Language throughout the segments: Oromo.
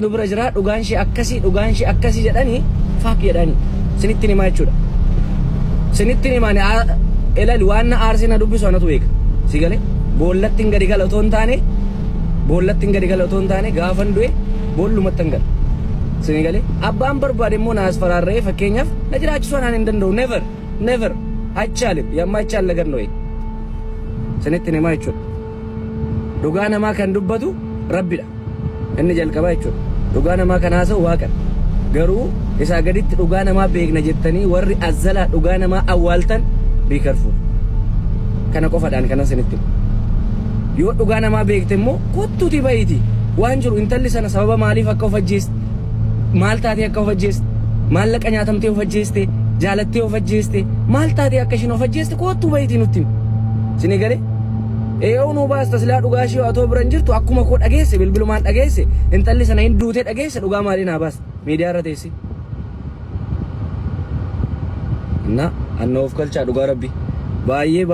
Nu bira jira dhugaan ishee akkasii jedhanii faak jedhanii sinitti himaa jechuudha. Sinitti himaani elali waan aarsina dubbisu anatu beeka. Si galee boollatti hin gadi gala otoo hin taane gaafan du'e boollumatti hin gala. Si galee abbaan barbaade immoo naas faraarree fakkeenyaaf na jiraachisuu anaan hin danda'u never achaalim yamma achaal lagan noo'e. Sinitti himaa jechuudha. Dhugaa namaa kan dubbatu Rabbidha. Inni jalqabaa jechuudha. Dhugaa namaa kan haasa'u Waaqa. Garuu isaa gaditti dhugaa namaa beekna jettanii warri azzalaa dhugaa namaa awwaaltan be careful. Kana qofaadhaan kana sinitti. Yoo dhugaa namaa beekte immoo kottuuti bayiiti. Waan jiru intalli sana sababa maaliif akka of ajjeeste? Maal taatee akka of ajjeeste? Maallaqa nyaatamtee of ajjeeste? Jaalattee of ajjeeste? Maal taatee akka ishiin of ajjeeste kottuu bayiiti nutti. Sini galee? Eeyyoo nu baasta silaa dhugaa ishee atoo biran jirtu akkuma koo dhageesse bilbilumaan dhageesse intalli sana hin duutee dhageesse dhugaa maalii naa baasta miidiyaa irra teessi. Na anna of galchaa dhugaa rabbi baay'ee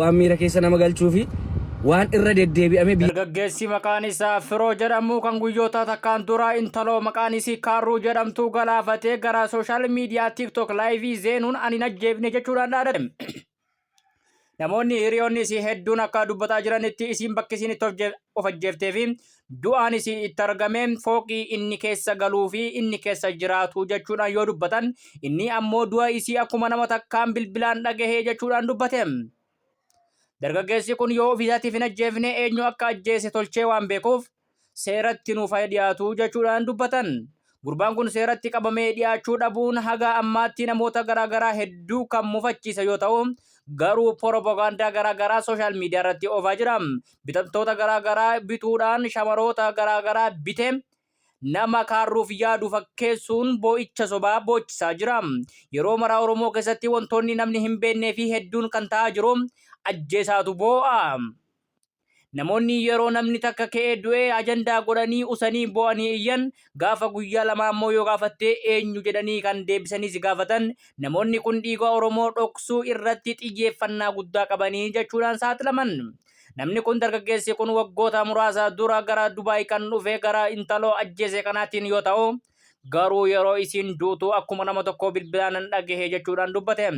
waan miira keessa nama galchuu fi waan irra deddeebi'ame dargaggeessi maqaan isaa Firoo jedhamu kan guyyoota takkaan dura intaloo maqaan isii Kaarruu jedhamtu galaafatee gara sooshaal miidiyaa TikTok laayivii seenuun ani najjeefne jechuudhaan dhaadate. Namoonni hiriyoonni isii hedduun akka dubbataa jiranitti isiin bakki isiin itti of ajjeeftee fi du'aan isii itti argame fooqii inni keessa galuu fi inni keessa jiraatu jechuudhaan yoo dubbatan inni ammoo du'a isii akkuma nama takkaan bilbilaan dhagahee jechuudhaan dubbate. Dargaggeessi kun yoo ofiisaatiif hin ajjeefne eenyu akka ajjeese tolchee waan beekuuf seeratti nuuf dhiyaatu jechuudhaan dubbatan. Gurbaan kun seeratti qabamee dhiyaachuu dhabuun haga ammaatti namoota garaagaraa hedduu kan mufachiisa yoo ta'u garuu propaganda garaagaraa sooshaal miidiyaa irratti oofaa jira. Bitamtoota garaagaraa bituudhaan shamaroota garaagaraa bite nama Kaarruuf yaadu fakkeessuun boo'icha sobaa boochisaa jira. Yeroo maraa Oromoo keessatti wantoonni namni hin beeknee fi hedduun kan ta'aa jiru ajjeesaatu boo'a. Namoonni yeroo namni takka ka'ee du'ee ajandaa godhanii usanii bo'anii iyyan gaafa guyyaa lama ammoo yoo gaafattee eenyu jedhanii kan deebisanii si gaafatan namoonni kun dhiiga Oromoo dhoksuu irratti xiyyeeffannaa guddaa qabanii jechuudhaan saaxilaman. Namni kun dargaggeessi kun waggoota muraasa dura gara Dubaay kan dhufe gara intaloo ajjeese kanaatiin yoo ta'u garuu yeroo isiin duutu akkuma nama tokko bilbilaan dhagahe jechuudhaan dubbate.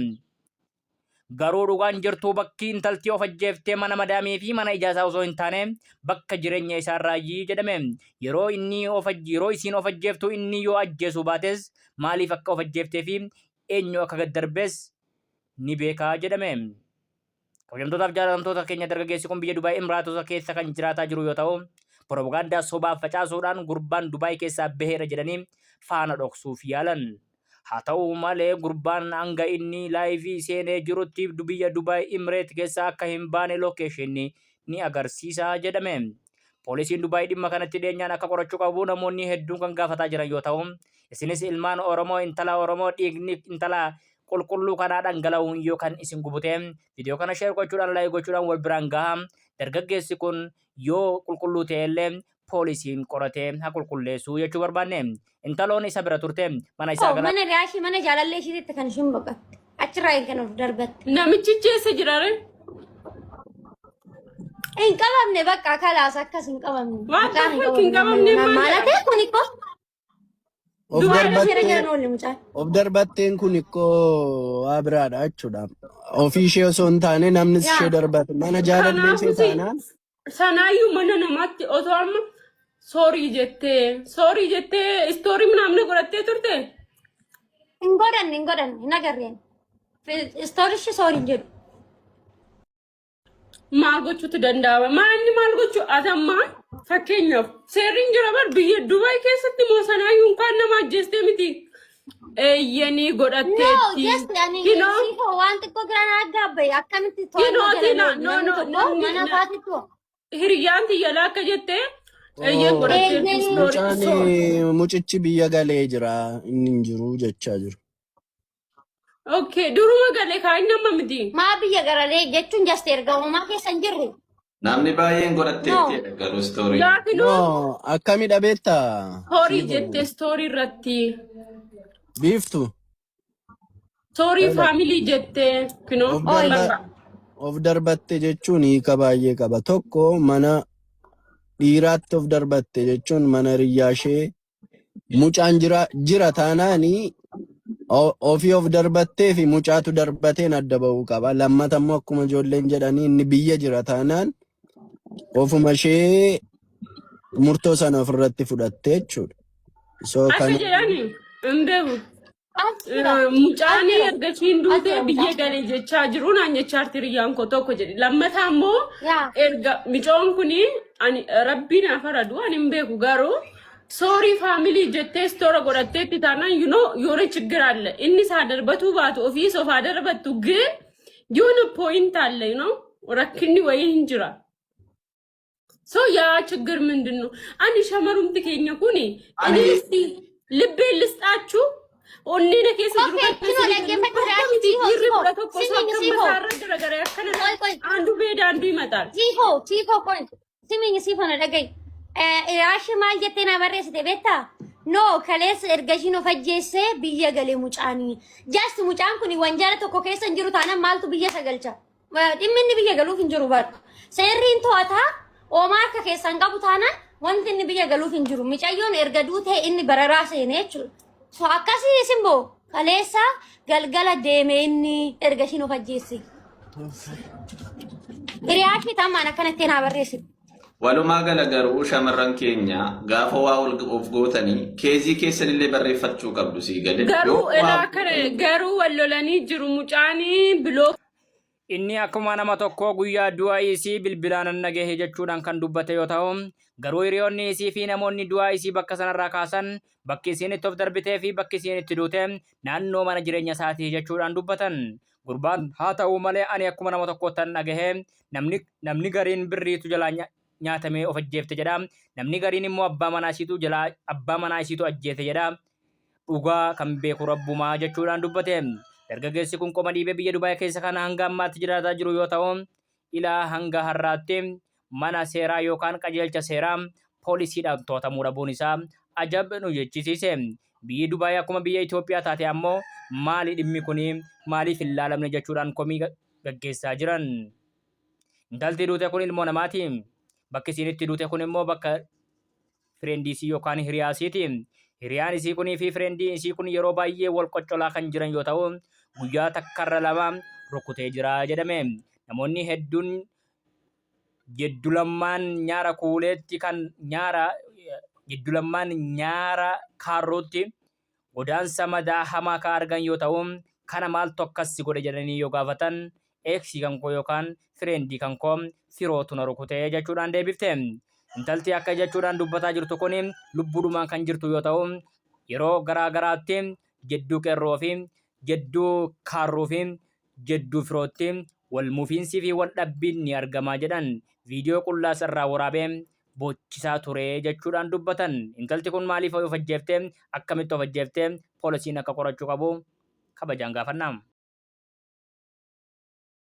Garuu dhugaan jirtu bakki intalti of ajjeeftee mana madaamii fi mana ijaasaa osoo hin taane bakka jireenya isaarraayyii jedhame. Yeroo isiin of ajjeeftu inni yoo ajjeesuu baates maaliif akka of ajjeeftee fi eenyu akka gaddarbees ni beekaa jedhame. Kabajamtootaaf jaallatamtoota keenya dargaggeessi kun biyya Dubaay Imiraatota keessa kan jiraataa jiru yoo ta'u propagaandaa sobaaf facaasuudhaan gurbaan Dubaay keessaa baheera jedhanii faana dhoksuuf yaalan. Haa ta'u malee gurbaan hanga inni laayivii seenee jirutti biyya Dubaay Imireet keessa akka hin baane lookeeshinii ni agarsiisa jedhame. Poolisiin Dubaay dhimma kanatti dhiyeenyaan akka qorachuu qabu namoonni hedduun kan gaafataa jiran yoo ta'u isinis ilmaan Oromoo intala Oromoo dhiigni intala qulqulluu kanaa dhangala'uun yookaan isin gubute viidiyoo kana sheer gochuudhaan laayik gochuudhaan wal biraan gaha. Dargaggeessi kun yoo qulqulluu ta'ellee poolisiin qoratee haa qulqulleessu jechuu barbaanne. Intaloon isa bira turte mana isaa gara mana raashii mana jaalallee isheetti kan ishiin boqotte achirraa kan of darbatte. Namichi jeessa jiraare? Hin qabamne bakka kalaas akkas hin qabamne. Waan tokko hin qabamne maalatee kun ikkoo. Of darbatteen kun ikkoo waa biraadha jechuudha. Ofii ishee osoo hin taane namnis ishee darbate mana jaalallee ishee taanaan. Sanaayyuu mana namaatti otoo amma soorii jettee istoorii namni godhattee turte? Hin godhanne hin agarreen. Istoorichi soorii jedhu. Maal gochuutu danda'ama? Maanni maal gochuu atammaa fakkeenyaaf seerriin jira bar biyya Dubaay keessatti moo sanaayyuu kan nama ajjeestee miti? Eeyyanii godhatteetti. Waan xiqqoo giraan aggaabbaye akkamitti to'annoo mana faatittu. Hiriyyaan tiyya akka jettee eeyyan godhatteetti. Mucichi biyya galee jira inni hin jiru jechaa jiru. Okay, duruma galee kaan nama miti. Maa biyya galee jechuun jasta erga uumamaa keessa hin jirre. Namni baay'een godhatteetti garuu stoorii. Akkami dhabeetta? Horii jettee stoorii irratti. Biiftu. Stoorii faamilii jettee kinoo. Of darbatte jechuun hiika baay'ee qaba. Tokko mana dhiiraatti of darbatte jechuun mana hiriyaa ishee mucaan jira taanaani ofii of darbattee fi mucaatu darbateen adda ba'uu qaba. Lammata immoo akkuma ijoolleen jedhanii inni biyya jira taanaan ofuma ishee murtoo sana ofirratti fudhattee jechuudha. So Akka kan jedhani hin beeku. Mucaanii erga ishiin duutee biyya galee jechaa jiru naan jechaa hiriyyaan koo tokko jedhe. Lammataa immoo erga micoon kuni ani rabbiin afaradu ani hin beeku garuu soorii faamilii jettee stoora godhatteetti taanaan yoore ችግር አለ inni isaa darbatu baatu ofii sofaa darbattu ግን የሆነ ፖይንት አለ rakkinni wayii hin jira. So yaa ችግር ምንድን ነው? አንድ ሸመሩምት keenya kuni ani ልቤ ልስጣችሁ onneen keessa jiru አንዱ ቤዳ አንዱ ይመጣል ቲኮ ቆይ ስሚኝ ሲፎነ ደገኝ ራሽ ማል ጀቴና በሬስቴ ቤታ ኖ ከሌስ እርገሽኖ ፈጀሴ ብየ ገሌ ሙጫኒ ጃስት ሙጫን ኩኒ ወንጀል ተኮ keessa እንጅሩ ታና ማልቱ ብየ ሰገልቻ ዲምን ብየ ገሉፍ እንጅሩ በር ሴሪን ተዋታ ኦማር ከኬሳን ጋቡ ታና ወንትን ብየ ገሉፍ እንጅሩ ሚጫዮን እርገዱቴ እን በረራሴ ነች So akkasi simbo kaleessa galgala deeme inni erga isheen of ajjeesse. Hiriyaat mi tamaan akkanatti naa barreessi. Walumaa gala garuu shamarran keenya gaafa waa of gootanii keezii keessanillee barreeffachuu qabdu sii gadi. Garuu wallolanii jiru mucaanii biloo. Inni akkuma nama tokko guyyaa du'a isii bilbilaan nagahee jechuudhaan kan dubbate yoo ta'u garuu hiriyoonni isii fi namoonni du'a isii bakka sanarraa kaasan bakki isiin itti of darbitee fi bakki isiin itti duute naannoo mana jireenya isaatii jechuudhaan dubbatan. Gurbaan haa ta'u malee ani akkuma nama tokkottan nagahee namni gariin birriitu jalaa nyaatamee of ajjeefte jedha. Namni gariin immoo abbaa manaa isiitu ajjeete jedha. Dhugaa kan beeku rabbumaa jechuudhaan dubbate. Dargaggeessi kun qoma dhiibee biyya Dubaay keessa kana hanga ammaatti jiraataa jiru yoo ta'u ilaa hanga har'aatti mana seeraa yookaan qajeelcha seeraa poolisiidhaan to'atamuu dhabuun isaa ajab nu jechisiise. Biyyi Dubaay akkuma biyya Itoophiyaa taate ammoo maali dhimmi kuni maaliif hin laalamne jechuudhaan komii gaggeessaa jiran. Intalti duute kun ilmoo namaati. Bakki isiin itti duute kun immoo bakka firendiisii yookaan hiriyaasiiti. Hiriyaan isii kunii fi firendii isii kun yeroo baay'ee wal qoccolaa kan jiran yoo ta'u guyyaa takkarra lama rukutee jira jedhame. Namoonni hedduun jeddulammaan nyaara kuuleetti kan jeddulammaan nyaara kaarrootti godaansa madaa hamaa kan argan yoo ta'u kana maaltu akkasi godhe jedhanii yoo gaafatan eeksii kan koo yookaan firendii kan koo firootu na rukutee jechuudhaan deebifte. Intalti akka jechuudhaan dubbataa jirtu kun lubbuudhumaan kan jirtu yoo ta'u yeroo garaa garaatti jedduu qeerroo fi jedduu kaarroo fi jedduu firootti wal mufiinsii fi wal dhabbiin ni argamaa jedhan viidiyoo qullaas irraa waraabee bochisaa ture jechuudhaan dubbatan. Intalti kun maaliif of ajjeefte akkamitti of ajjeefte poolisiin akka qorachuu qabu kabajaan gaafannaa.